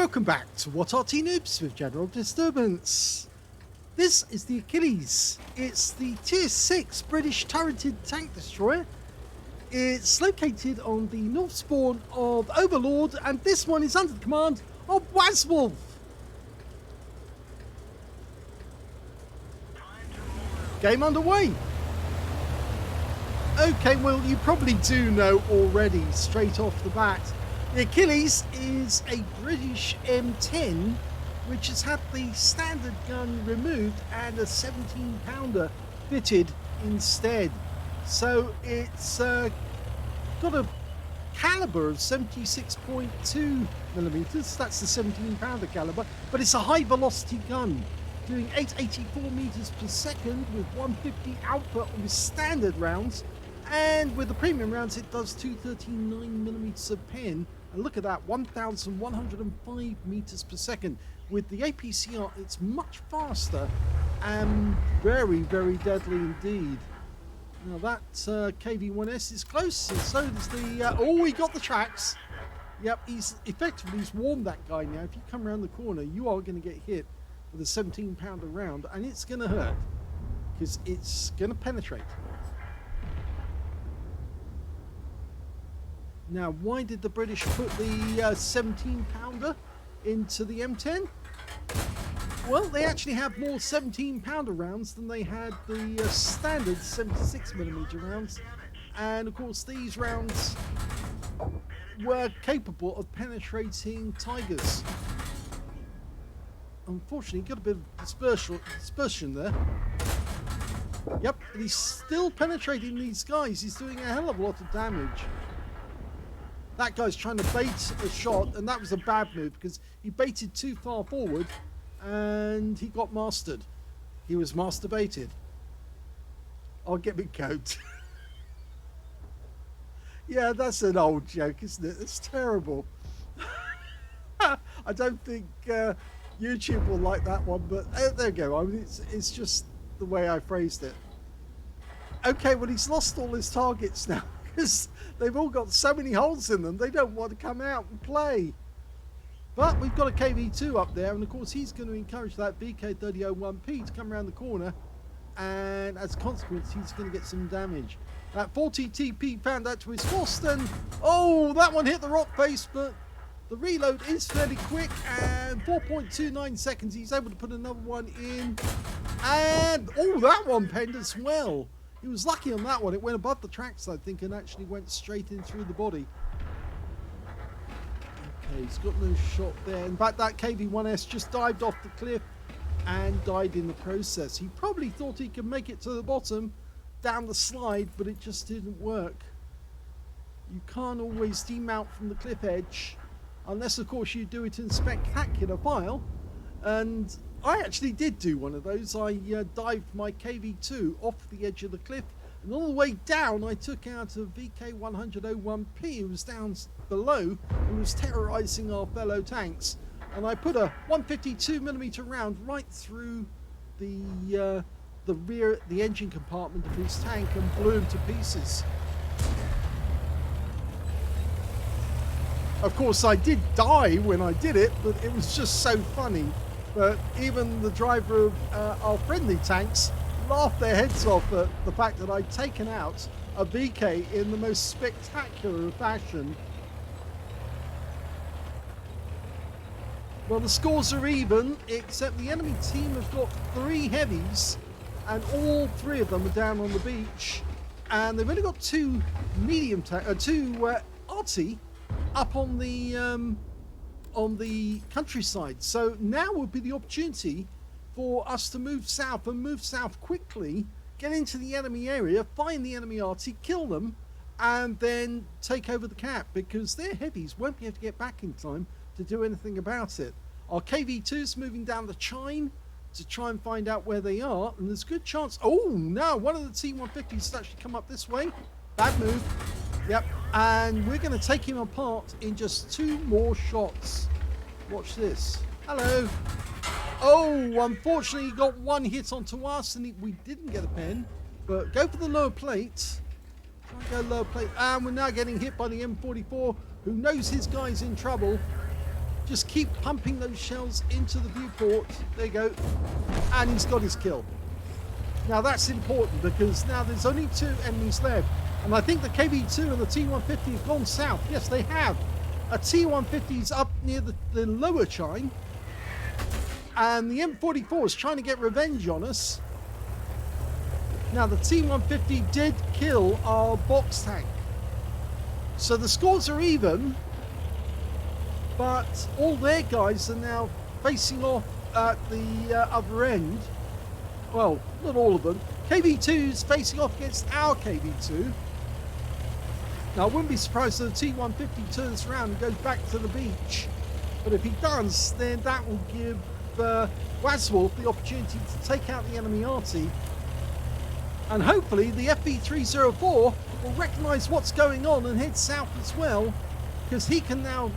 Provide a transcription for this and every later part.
Welcome back to What Arty Noobs with General Disturbance. This is the Achilles. It's the Tier 6 British turreted tank destroyer. It's located on the north spawn of Overlord, and this one is under the command of Wazwulf. Game underway. Okay, well, you probably do know already straight off the bat. The Achilles is a British M10 which has had the standard gun removed and a 17-pounder fitted instead. So it's got a caliber of 76.2 millimeters. That's the 17-pounder caliber, but it's a high velocity gun doing 884 meters per second with 150 output on the standard rounds, and with the premium rounds it does 239 millimeters of pen. And look at that, 1,105 meters per second. With the APCR, it's much faster and very, very deadly indeed. Now that KV-1S is close, and so does the... oh, he got the tracks. Yep, he's warmed that guy now. If you come around the corner, you are going to get hit with a 17-pounder round, and it's going to hurt because it's going to penetrate. Now, why did the British put the 17-pounder into the M10? Well, they actually have more 17-pounder rounds than they had the standard 76mm rounds. And, of course, these rounds were capable of penetrating Tigers. Unfortunately, got a bit of dispersion there. Yep, and he's still penetrating these guys. He's doing a hell of a lot of damage. That guy's trying to bait a shot, and that was a bad move because he baited too far forward and he got mastered. He was masturbated. I'll get me coat. Yeah, that's an old joke, isn't it? It's terrible. I don't think YouTube will like that one, but there you go. I mean, it's just the way I phrased it. Okay, well, he's lost all his targets now. They've all got so many holes in them, they don't want to come out and play. But we've got a KV2 up there, and of course he's going to encourage that VK3001P to come around the corner, and as a consequence he's going to get some damage. That 40 TP found that to his cost, and oh, that one hit the rock face, but the reload is fairly quick, and 4.29 seconds he's able to put another one in, and oh, that one penned as well. He was lucky on that one. It went above the tracks, I think, and actually went straight in through the body. Okay, he's got no shot there. In fact, that KV-1S just dived off the cliff and died in the process. He probably thought he could make it to the bottom down the slide, but it just didn't work. You can't always demount from the cliff edge, unless, of course, you do it in spectacular file. And I actually did do one of those. I dived my KV-2 off the edge of the cliff, and on the way down I took out a VK100-01P who was down below and was terrorizing our fellow tanks, and I put a 152mm round right through the engine compartment of his tank and blew him to pieces. Of course I did die when I did it, but it was just so funny. But even the driver of our friendly tanks laughed their heads off at the fact that I'd taken out a VK in the most spectacular fashion. Well, the scores are even, except the enemy team have got 3 heavies, and all 3 of them are down on the beach. And they've only got 2 medium Arty up on the countryside. So now would be the opportunity for us to move south, and move south quickly, get into the enemy area, find the enemy Arty, kill them, and then take over the cap, because their heavies won't be able to get back in time to do anything about it. Our KV-2's moving down the chine to try and find out where they are, and there's a good chance... oh, no, one of the T-150s has actually come up this way. Bad move. Yep, and we're going to take him apart in just 2 more shots. Watch this. Hello. Oh, unfortunately, he got 1 hit onto us, and we didn't get a pen. But go for the lower plate. Try and go lower plate. And we're now getting hit by the M44, who knows his guy's in trouble. Just keep pumping those shells into the viewport. There you go. And he's got his kill. Now that's important because now there's only 2 enemies left. And I think the KV-2 and the T-150 have gone south. Yes, they have. A T-150 is up near the lower chine. And the M44 is trying to get revenge on us. Now the T-150 did kill our box tank. So the scores are even. But all their guys are now facing off at the other end. Well, not all of them. KV-2 is facing off against our KV-2. Now, I wouldn't be surprised if the T-150 turns around and goes back to the beach. But if he does, then that will give Wazwulf the opportunity to take out the enemy Arty. And hopefully the FV304 will recognise what's going on and head south as well. Because he can now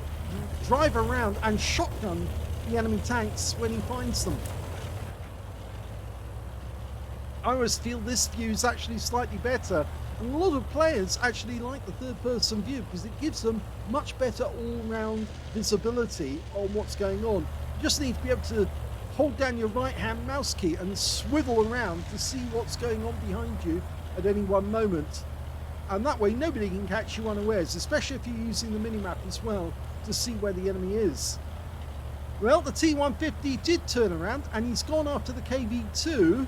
drive around and shotgun the enemy tanks when he finds them. I always feel this view is actually slightly better, and a lot of players actually like the third-person view because it gives them much better all-round visibility on what's going on. You just need to be able to hold down your right-hand mouse key and swivel around to see what's going on behind you at any one moment. And that way nobody can catch you unawares, especially if you're using the minimap as well to see where the enemy is. Well, the T-150 did turn around and he's gone after the KV-2.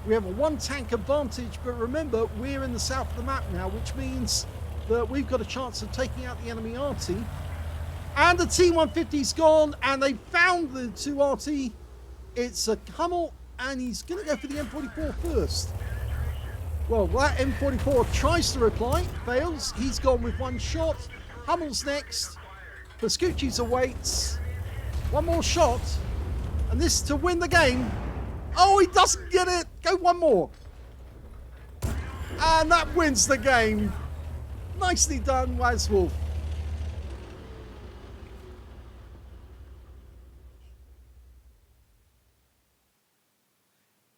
We have a 1 tank advantage, but remember, we're in the south of the map now, which means that we've got a chance of taking out the enemy Arty. And the T-150's gone, and they found the 2 Arty. It's a Hummel, and he's going to go for the M44 first. Well, that M44 tries to reply, fails. He's gone with 1 shot. Hummel's next. Pascucci's awaits. 1 more shot, and this to win the game. Oh, he doesn't get it. Go 1 more. And that wins the game. Nicely done, Wazwulf.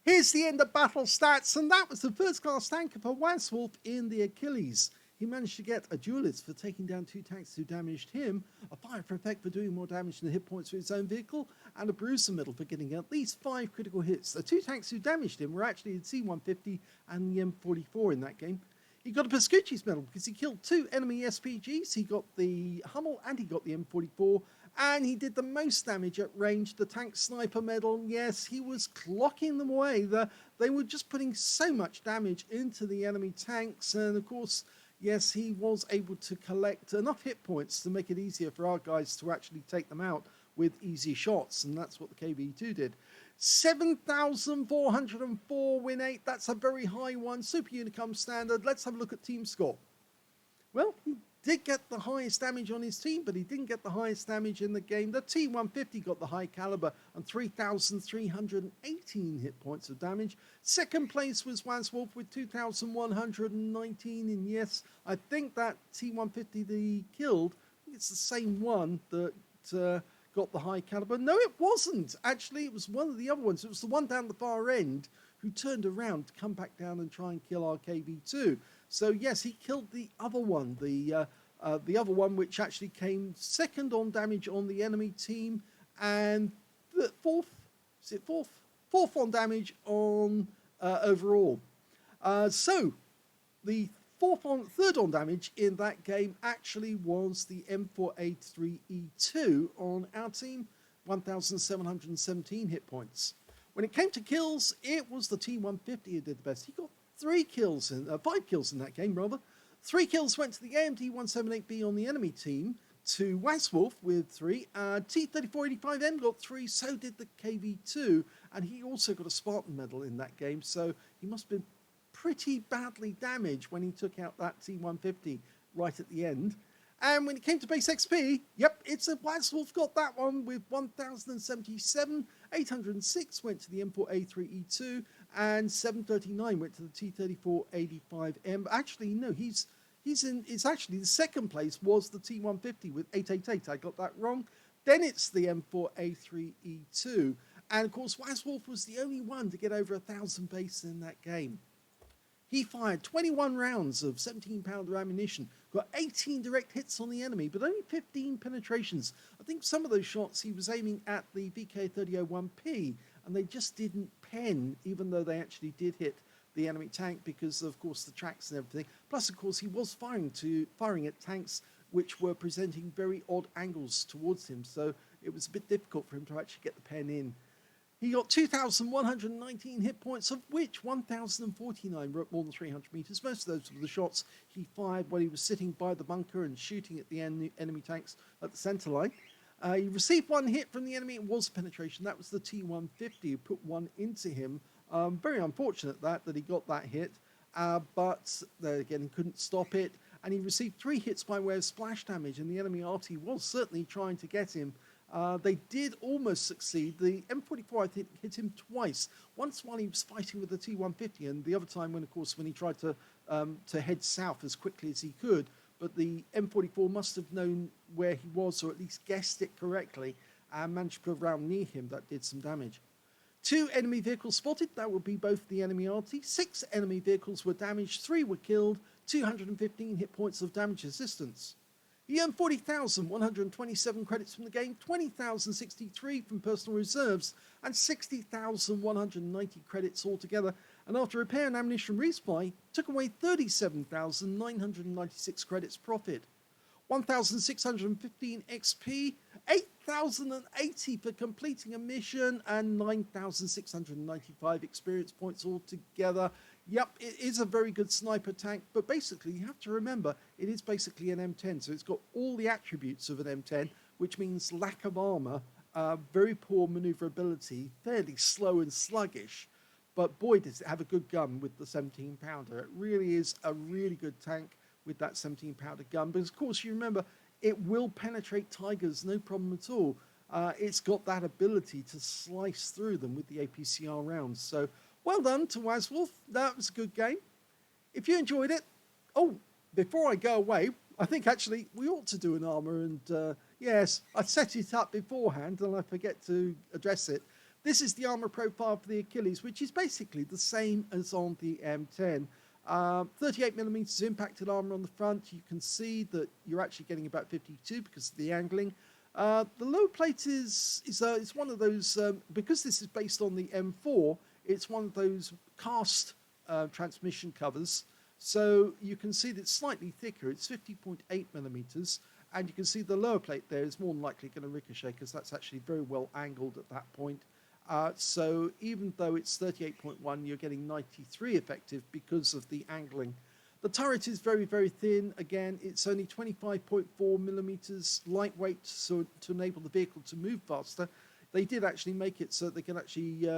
Here's the end of battle stats, and that was the first-class tanker for Wazwulf in the Achilles. He managed to get a duelist for taking down 2 tanks who damaged him, a fire for effect for doing more damage than the hit points for his own vehicle, and a bruiser medal for getting at least 5 critical hits. The 2 tanks who damaged him were actually the C-150 and the M44 in that game. He got a Pascucci's medal because he killed 2 enemy SPGs. He got the Hummel and he got the M44, and he did the most damage at range, the tank sniper medal. Yes, he was clocking them away. They were just putting so much damage into the enemy tanks, and of course, yes, he was able to collect enough hit points to make it easier for our guys to actually take them out with easy shots, and that's what the KV-2 did. 7,404 win 8, that's a very high one. Super Unicum standard. Let's have a look at team score. Well, he did get the highest damage on his team, but he didn't get the highest damage in the game. The T-150 got the high caliber and 3,318 hit points of damage. Second place was Wazwulf with 2,119, and yes, I think that T-150 that he killed, I think it's the same one that got the high caliber. No, it wasn't. Actually, it was one of the other ones. It was the one down the far end who turned around to come back down and try and kill our KV-2. So yes, he killed the other one, the other one which actually came second on damage on the enemy team, and the fourth on damage on overall. So the third on damage in that game actually was the M4A3E2 on our team, 1,717 hit points. When it came to kills, it was the T-150 who did the best. He got 5 kills in that game, rather. 3 kills went to the AMD-178B on the enemy team, to Wazwulf with 3. T-3485M got 3, so did the KV-2, and he also got a Spartan medal in that game, so he must have been pretty badly damaged when he took out that T-150 right at the end. And when it came to base XP, yep, it's a Wazwulf got that one with 1,077. 806 went to the M4A3E2, and 739 went to the T-3485M. Actually, no, it's actually the second place was the T-150 with 888. I got that wrong. Then it's the M4A3E2. And of course, Wazwulf was the only one to get over 1,000 base in that game. He fired 21 rounds of 17-pounder ammunition, got 18 direct hits on the enemy, but only 15 penetrations. I think some of those shots he was aiming at the VK3001P, and they just didn't pen, even though they actually did hit the enemy tank because, of course, the tracks and everything. Plus, of course, he was firing at tanks which were presenting very odd angles towards him, so it was a bit difficult for him to actually get the pen in. He got 2,119 hit points, of which 1,049 were at more than 300 meters. Most of those were the shots he fired when he was sitting by the bunker and shooting at the enemy tanks at the center line. He received one hit from the enemy. It was penetration. That was the T-150 who put one into him. Very unfortunate that he got that hit, but again, he couldn't stop it. And he received 3 hits by way of splash damage, and the enemy Arty was certainly trying to get him. They did almost succeed. The M44, I think, hit him twice. Once while he was fighting with the T-150, and the other time when, of course, when he tried to head south as quickly as he could. But the M44 must have known where he was, or at least guessed it correctly, and managed to put a round near him that did some damage. 2 enemy vehicles spotted. That would be both the enemy Arty. 6 enemy vehicles were damaged. 3 were killed. 215 hit points of damage resistance. He earned 40,127 credits from the game, 20,063 from personal reserves, and 60,190 credits altogether. And after repair and ammunition resupply, took away 37,996 credits profit. 1,615 XP, 8,080 for completing a mission, and 9,695 experience points altogether. Yep, it is a very good sniper tank, but basically you have to remember it is basically an M10, so it's got all the attributes of an M10, which means lack of armor, very poor maneuverability, fairly slow and sluggish, but boy does it have a good gun with the 17-pounder. It really is a really good tank with that 17-pounder gun, but of course you remember it will penetrate tigers, no problem at all. It's got that ability to slice through them with the APCR rounds, so well done to Wazwulf. That was a good game. If you enjoyed it, before I go away, I think actually we ought to do an armor, and yes, I set it up beforehand and I forget to address it. This is the armor profile for the Achilles, which is basically the same as on the M10. 38mm impacted armor on the front. You can see that you're actually getting about 52 because of the angling. The lower plate is one of those, because this is based on the M4, it's one of those cast transmission covers. So you can see that it's slightly thicker. It's 50.8mm. And you can see the lower plate there is more than likely going to ricochet because that's actually very well angled at that point. So even though it's 38.1, you're getting 93 effective because of the angling. The turret is very, very thin. Again, it's only 25.4mm lightweight, so to enable the vehicle to move faster. They did actually make it so they can actually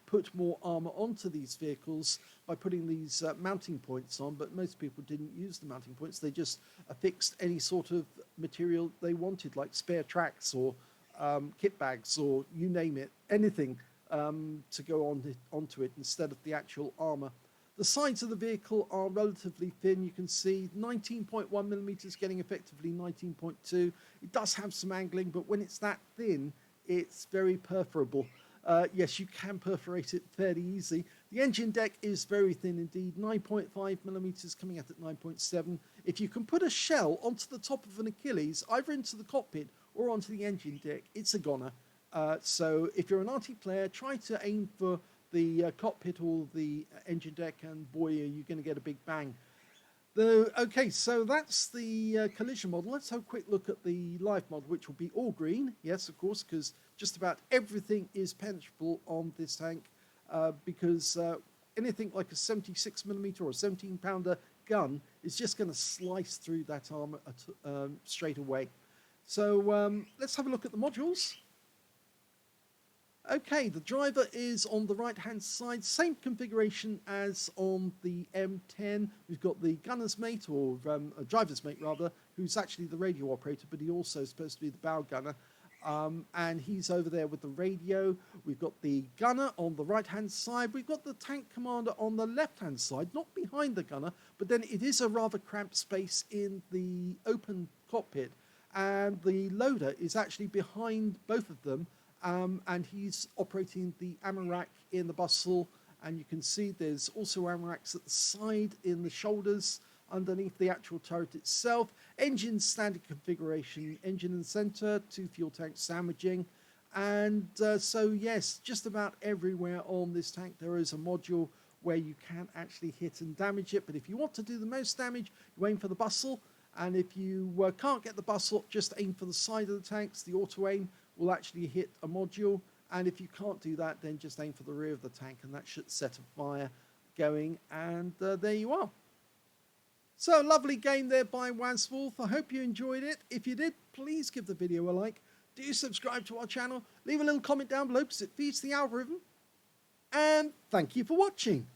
put more armor onto these vehicles by putting these mounting points on, but most people didn't use the mounting points. They just affixed any sort of material they wanted, like spare tracks or kit bags or you name it, anything to go onto it instead of the actual armor. The sides of the vehicle are relatively thin. You can see 19.1mm getting effectively 19.2. It does have some angling, but when it's that thin, it's very perforable. Yes, you can perforate it fairly easy. The engine deck is very thin indeed, 9.5mm coming out at 9.7. If you can put a shell onto the top of an Achilles, either into the cockpit or onto the engine deck, it's a goner. So if you're an Arty player, try to aim for the cockpit or the engine deck, and boy, are you going to get a big bang. Okay, so that's the collision model. Let's have a quick look at the live model, which will be all green. Yes, of course, because just about everything is penetrable on this tank, because anything like a 76mm or a 17-pounder gun is just going to slice through that armor straight away. So let's have a look at the modules. Okay, the driver is on the right-hand side, same configuration as on the M10. We've got the gunner's mate, or a driver's mate rather, who's actually the radio operator, but he also is supposed to be the bow gunner. And he's over there with the radio. We've got the gunner on the right-hand side. We've got the tank commander on the left-hand side, not behind the gunner, but then it is a rather cramped space in the open cockpit. And the loader is actually behind both of them. And he's operating the ammo rack in the bustle, And you can see there's also ammo racks at the side, in the shoulders, underneath the actual turret itself. Engine standard configuration, engine in the center, 2 fuel tanks sandwiching. And so yes, just about everywhere on this tank there is a module where you can actually hit and damage it. But if you want to do the most damage, you aim for the bustle. And if you can't get the bustle, just aim for the side of the tanks. The auto aim will actually hit a module. And if you can't do that, then just aim for the rear of the tank, and that should set a fire going. And there you are. So, lovely game there by Wazwulf. I hope you enjoyed it. If you did, please give the video a like. Do subscribe to our channel. Leave a little comment down below because it feeds the algorithm. And thank you for watching.